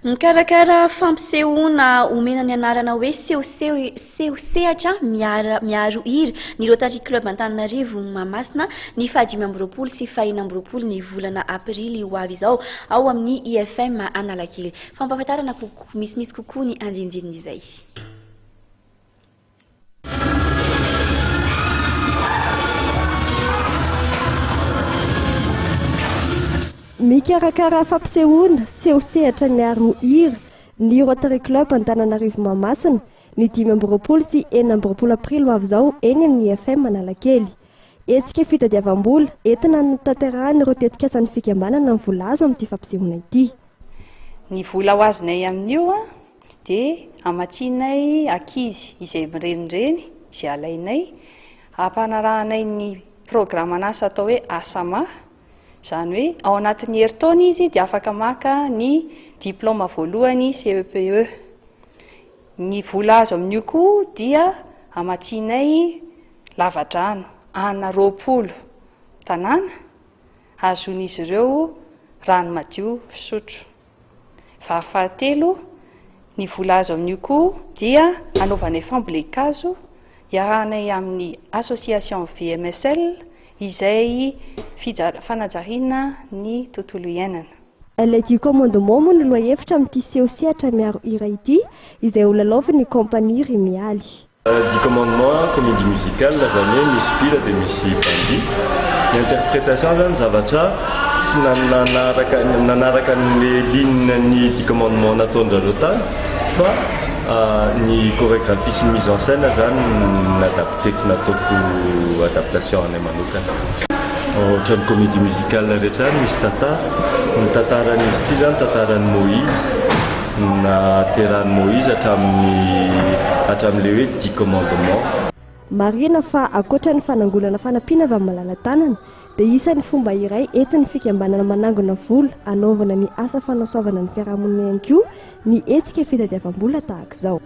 Mikarakara fampisehoana omena ny anarana hoe sehosehatra miaro hira ny Rotary Club Antananarivo Mahamasina ny 5 sy 6 ny volana aprily ho avy izao ao amin'ny IFM Analakely. Fampahafantarana misimisy kokoa ny andinindininy izay. Mikarakara fampisehoana sehosehatra miaro hira ny Rotary Club Antananarivo Mahamasina ny 5 sy 4 aprily ho avy izao eny amin'ny IFM Analakely. Hetsika fitadiavam-bola entina notanterahany ireo tetikasan'ny fikambanana ny vola azo amin'ity fampisehoana ity. Ny vola ho azonay amin'io dia amatsinay ankizy izay mirenireny izay alainay ampanarahanay ny programan'asa atao hoe asama. Izany hoe ao anatin'ny herintaona izy dia afaka maka ny diplôma voalohany CEPE. Ny vola azo amin'io koa dia amatsinay lavadrano ana 20 tanàna azon'izy ireo rano madio fisotro. Fahafatelo ny vola azo amin'io koa dia anaovanay fambolekazo iarahanay amin'ny association VMSL izay fanajariana ny tontolo iainana. Ilay dia commandement moa no lohahevitra amin'ity sehosehatra miaro hira ity izay ho lalaovin'ny kompania Rimialy. Du commandement comédie musicale zany hoe misy mpila dia misy bandi. Ny interprétation zany zavatra tsy nanaraka ny ligne ny du commandement nataon'ny Rotary fa ny chorégraphie sy mise en scène zany nadapteko nataoko adaptation anay manokana. Ohatra ny comédie musicale rehetra misy ny tantaran'izy ity zany tantaran'ny Moïse naterahany Moïse hatramin'ilay hoe 10 commandement. Marina fa akoatra ny fanangolana fanampiana avy amin'ny malala-tanana dia isan'ny fomba iray entin'ny fikambanana manangona vola anaovana ny asa fanasoavana ny fiarahamonina ihany koa ny hetsika fitadiavam-bola tahaka izao.